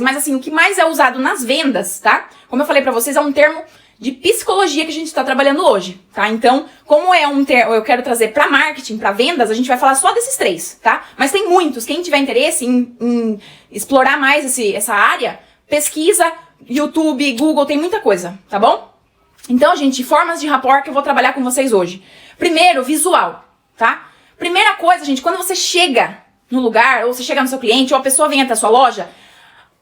Mas assim, o que mais é usado nas vendas, tá? Como eu falei pra vocês, é um termo de psicologia que a gente tá trabalhando hoje, tá? Então, como é um termo, eu quero trazer pra marketing, pra vendas, a gente vai falar só desses 3, tá? Mas tem muitos, quem tiver interesse em explorar mais essa área, pesquisa, YouTube, Google, tem muita coisa, tá bom? Então, gente, formas de rapport que eu vou trabalhar com vocês hoje. Primeiro, visual, tá? Primeira coisa, gente, quando você chega no lugar, ou você chega no seu cliente, ou a pessoa vem até a sua loja,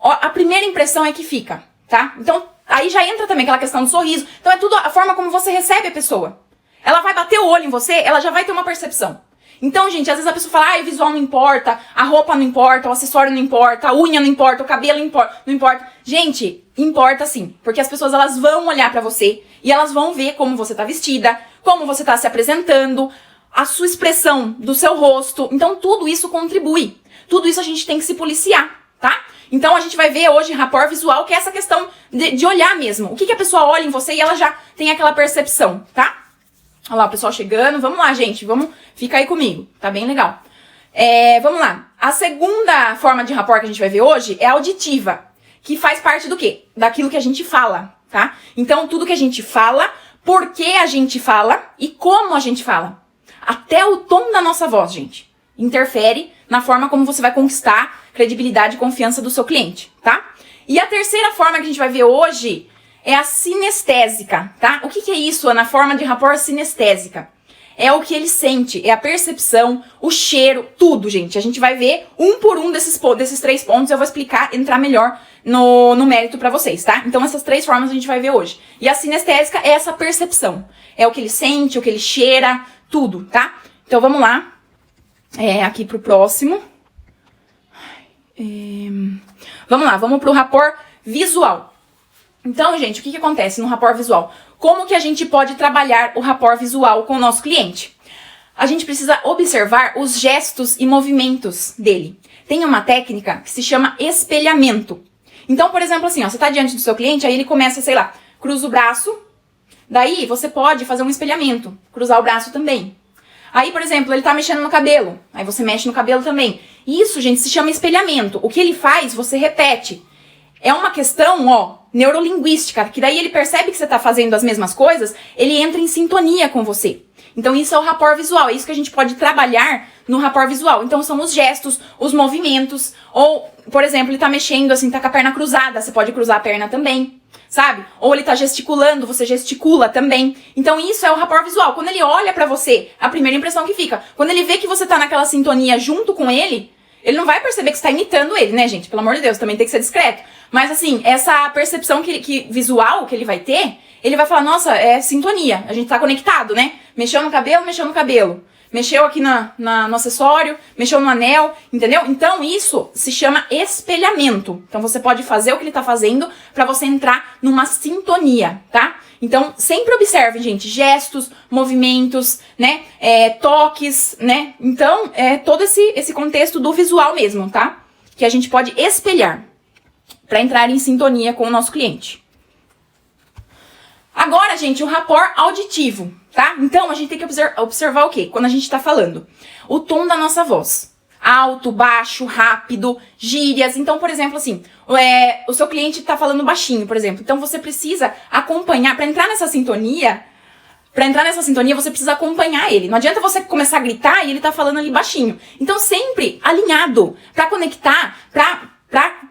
a primeira impressão é que fica, tá? Então, aí já entra também aquela questão do sorriso. Então, é tudo a forma como você recebe a pessoa. Ela vai bater o olho em você, ela já vai ter uma percepção. Então, gente, às vezes a pessoa fala, o visual não importa, a roupa não importa, o acessório não importa, a unha não importa, o cabelo não importa. Gente, importa sim, porque as pessoas elas vão olhar pra você e elas vão ver como você tá vestida, como você tá se apresentando, a sua expressão do seu rosto. Então, tudo isso contribui. Tudo isso a gente tem que se policiar, tá? Então, a gente vai ver hoje rapport visual, que é essa questão de olhar mesmo. O que a pessoa olha em você e ela já tem aquela percepção, tá? Olha lá, o pessoal chegando. Vamos lá, gente. Fica aí comigo. Tá bem legal. Vamos lá. A segunda forma de rapport que a gente vai ver hoje é a auditiva, que faz parte do quê? Daquilo que a gente fala, tá? Então, tudo que a gente fala, por que a gente fala e como a gente fala. Até o tom da nossa voz, gente, interfere na forma como você vai conquistar credibilidade e confiança do seu cliente, tá? E a terceira forma que a gente vai ver hoje é a sinestésica, tá? O que é isso, Ana? Forma de rapport sinestésica. É o que ele sente, é a percepção, o cheiro, tudo, gente. A gente vai ver um por um desses 3 pontos, eu vou explicar, entrar melhor no mérito pra vocês, tá? Então essas 3 formas a gente vai ver hoje. E a sinestésica é essa percepção. É o que ele sente, o que ele cheira, tudo, tá? Então vamos lá. Aqui pro próximo. Vamos lá, vamos pro rapport visual. Então, gente, o que acontece no rapport visual? Como que a gente pode trabalhar o rapport visual com o nosso cliente? A gente precisa observar os gestos e movimentos dele. Tem uma técnica que se chama espelhamento. Então, por exemplo, assim, ó, você tá diante do seu cliente, aí ele começa, sei lá, cruza o braço, daí você pode fazer um espelhamento, cruzar o braço também. Aí, por exemplo, ele tá mexendo no cabelo, aí você mexe no cabelo também. Isso, gente, se chama espelhamento. O que ele faz, você repete. É uma questão, ó, neurolinguística, que daí ele percebe que você tá fazendo as mesmas coisas, ele entra em sintonia com você. Então isso é o rapport visual, é isso que a gente pode trabalhar no rapport visual. Então são os gestos, os movimentos, ou, por exemplo, ele tá mexendo assim, tá com a perna cruzada, você pode cruzar a perna também, sabe? Ou ele tá gesticulando, você gesticula também. Então isso é o rapport visual. Quando ele olha pra você, a primeira impressão que fica, quando ele vê que você tá naquela sintonia junto com ele não vai perceber que você tá imitando ele, né, gente? Pelo amor de Deus, também tem que ser discreto. Mas assim, essa percepção visual que ele vai ter, ele vai falar, nossa, é sintonia, a gente tá conectado, né? Mexeu no cabelo, mexeu no cabelo. Mexeu aqui no acessório, mexeu no anel, entendeu? Então isso se chama espelhamento. Então você pode fazer o que ele tá fazendo pra você entrar numa sintonia, tá? Então sempre observe, gente, gestos, movimentos, né? Toques, né? Então todo esse contexto do visual mesmo, tá? Que a gente pode espelhar pra entrar em sintonia com o nosso cliente. Agora, gente, o rapport auditivo, tá? Então, a gente tem que observar o quê? Quando a gente tá falando. O tom da nossa voz. Alto, baixo, rápido, gírias. Então, por exemplo, assim, o seu cliente tá falando baixinho, por exemplo. Então, você precisa acompanhar, pra entrar nessa sintonia, você precisa acompanhar ele. Não adianta você começar a gritar e ele tá falando ali baixinho. Então, sempre alinhado, pra conectar, pra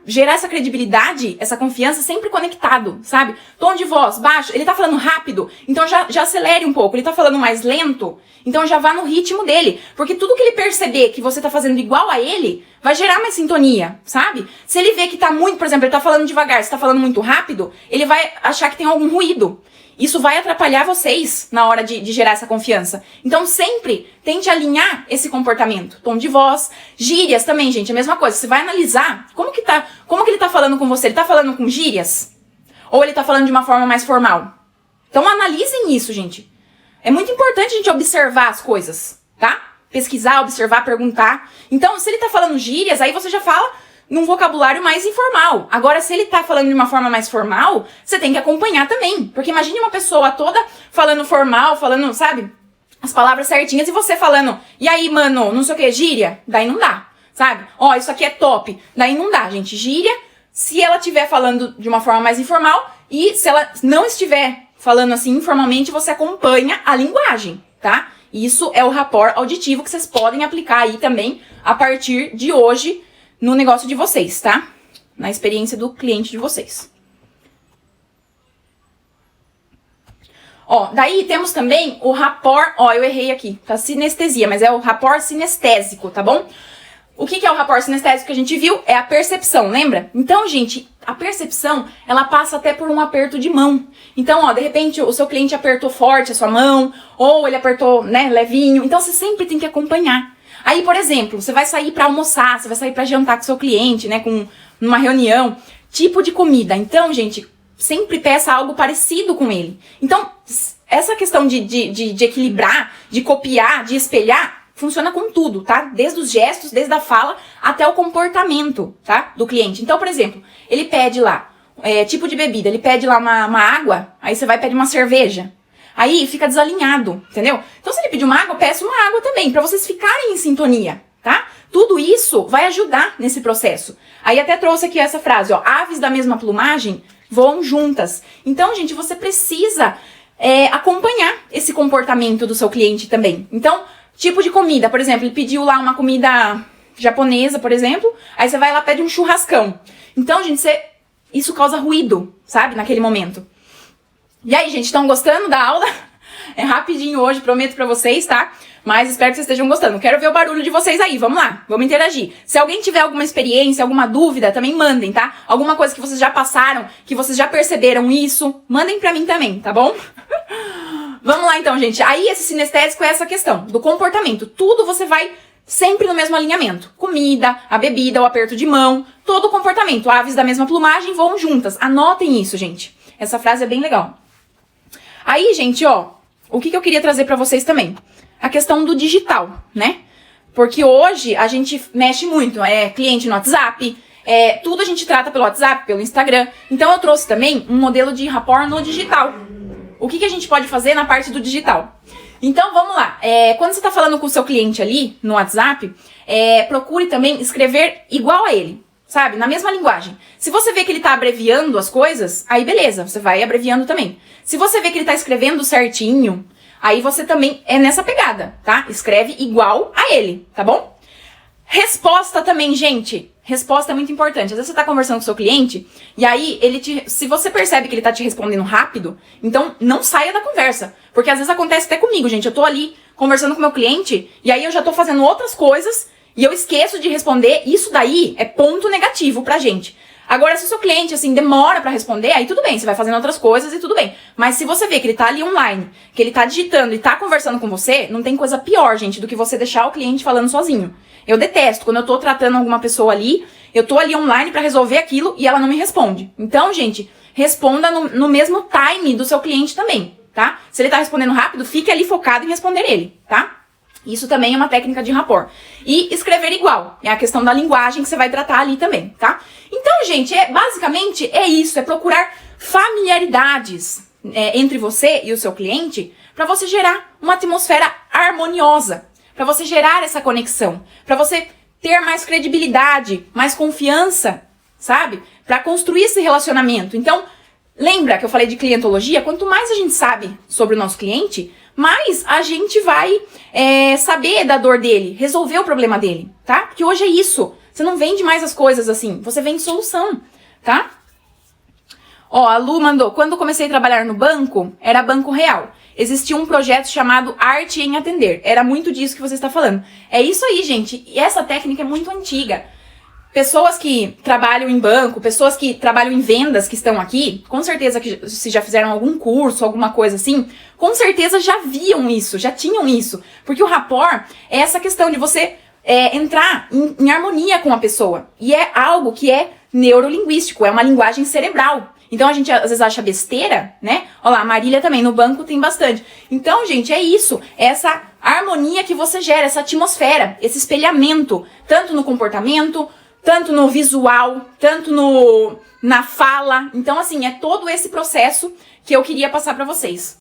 gerar essa credibilidade, essa confiança, sempre conectado, sabe? Tom de voz baixo, ele tá falando rápido, então já acelere um pouco. Ele tá falando mais lento, então já vá no ritmo dele. Porque tudo que ele perceber que você tá fazendo igual a ele, vai gerar mais sintonia, sabe? Se ele vê que tá muito, por exemplo, ele tá falando devagar, você tá falando muito rápido, ele vai achar que tem algum ruído. Isso vai atrapalhar vocês na hora de gerar essa confiança. Então sempre tente alinhar esse comportamento. Tom de voz, gírias também, gente, a mesma coisa. Você vai analisar como que ele tá falando com você. Ele tá falando com gírias? Ou ele tá falando de uma forma mais formal? Então analisem isso, gente. É muito importante a gente observar as coisas, tá? Pesquisar, observar, perguntar. Então, se ele tá falando gírias, aí você já fala num vocabulário mais informal. Agora, se ele tá falando de uma forma mais formal, você tem que acompanhar também. Porque imagine uma pessoa toda falando formal, falando, sabe, as palavras certinhas, e você falando, e aí, mano, não sei o que, gíria? Daí não dá, sabe? Ó, isso aqui é top. Daí não dá, gente. Gíria, se ela estiver falando de uma forma mais informal, e se ela não estiver falando assim informalmente, você acompanha a linguagem, tá? Isso é o rapport auditivo que vocês podem aplicar aí também a partir de hoje no negócio de vocês, tá? Na experiência do cliente de vocês. Ó, daí temos também o rapport, ó, eu errei aqui, tá? Sinestesia, mas é o rapport sinestésico, tá bom? O que é o rapport sinestésico que a gente viu? É a percepção, lembra? Então, gente, a percepção, ela passa até por um aperto de mão. Então, ó, de repente, o seu cliente apertou forte a sua mão, ou ele apertou, né, levinho. Então, você sempre tem que acompanhar. Aí, por exemplo, você vai sair pra almoçar, você vai sair pra jantar com seu cliente, né, com numa reunião. Tipo de comida. Então, gente, sempre peça algo parecido com ele. Então, essa questão de equilibrar, de copiar, de espelhar, funciona com tudo, tá? Desde os gestos, desde a fala, até o comportamento, tá? Do cliente. Então, por exemplo, ele pede lá, tipo de bebida, ele pede lá uma água, aí você vai pedir uma cerveja. Aí fica desalinhado, entendeu? Então, se ele pedir uma água, peça uma água também, pra vocês ficarem em sintonia, tá? Tudo isso vai ajudar nesse processo. Aí até trouxe aqui essa frase, ó, aves da mesma plumagem voam juntas. Então, gente, você precisa acompanhar esse comportamento do seu cliente também. Então, tipo de comida, por exemplo, ele pediu lá uma comida japonesa, por exemplo, aí você vai lá e pede um churrascão. Então, gente, isso causa ruído, sabe, naquele momento. E aí, gente, estão gostando da aula? É rapidinho hoje, prometo pra vocês, tá? Mas espero que vocês estejam gostando. Quero ver o barulho de vocês aí, vamos lá, vamos interagir. Se alguém tiver alguma experiência, alguma dúvida, também mandem, tá? Alguma coisa que vocês já passaram, que vocês já perceberam isso, mandem pra mim também, tá bom? Vamos lá então, gente. Aí esse sinestésico é essa questão do comportamento. Tudo você vai sempre no mesmo alinhamento. Comida, a bebida, o aperto de mão, todo o comportamento. Aves da mesma plumagem voam juntas. Anotem isso, gente. Essa frase é bem legal. Aí, gente, ó, o que eu queria trazer pra vocês também? A questão do digital, né? Porque hoje a gente mexe muito, cliente no WhatsApp, tudo a gente trata pelo WhatsApp, pelo Instagram. Então eu trouxe também um modelo de rapport no digital. O que a gente pode fazer na parte do digital? Então vamos lá, quando você tá falando com o seu cliente ali no WhatsApp, procure também escrever igual a ele, sabe? Na mesma linguagem. Se você vê que ele tá abreviando as coisas, aí beleza, você vai abreviando também. Se você vê que ele tá escrevendo certinho, aí você também é nessa pegada, tá? Escreve igual a ele, tá bom? Resposta também, gente. Resposta é muito importante. Às vezes você tá conversando com o seu cliente e aí se você percebe que ele tá te respondendo rápido, então não saia da conversa. Porque às vezes acontece até comigo, gente. Eu tô ali conversando com o meu cliente e aí eu já tô fazendo outras coisas e eu esqueço de responder. Isso daí é ponto negativo pra gente. Agora, se o seu cliente, assim, demora pra responder, aí tudo bem, você vai fazendo outras coisas e tudo bem. Mas se você vê que ele tá ali online, que ele tá digitando e tá conversando com você, não tem coisa pior, gente, do que você deixar o cliente falando sozinho. Eu detesto, quando eu tô tratando alguma pessoa ali, eu tô ali online pra resolver aquilo e ela não me responde. Então, gente, responda no mesmo time do seu cliente também, tá? Se ele tá respondendo rápido, fique ali focado em responder ele, tá? Isso também é uma técnica de rapport. E escrever igual, é a questão da linguagem que você vai tratar ali também, tá? Então, gente, basicamente é isso, é procurar familiaridades entre você e o seu cliente para você gerar uma atmosfera harmoniosa, para você gerar essa conexão, para você ter mais credibilidade, mais confiança, sabe? Para construir esse relacionamento. Então, lembra que eu falei de clientologia? Quanto mais a gente sabe sobre o nosso cliente, mais a gente vai saber da dor dele, resolver o problema dele, tá? Porque hoje é isso. Você não vende mais as coisas assim, você vende solução, tá? Ó, a Lu mandou, quando comecei a trabalhar no banco, era Banco Real. Existia um projeto chamado Arte em Atender. Era muito disso que você está falando. É isso aí, gente. E essa técnica é muito antiga. Pessoas que trabalham em banco, pessoas que trabalham em vendas que estão aqui, com certeza que se já fizeram algum curso, alguma coisa assim, com certeza já viam isso, já tinham isso. Porque o rapport é essa questão de você entrar em harmonia com a pessoa. E é algo que é neurolinguístico, é uma linguagem cerebral. Então a gente às vezes acha besteira, né? Olha lá, a Marília também, no banco tem bastante. Então, gente, é isso. É essa harmonia que você gera, essa atmosfera, esse espelhamento, tanto no comportamento, tanto no visual, tanto na fala. Então, assim, é todo esse processo que eu queria passar pra vocês.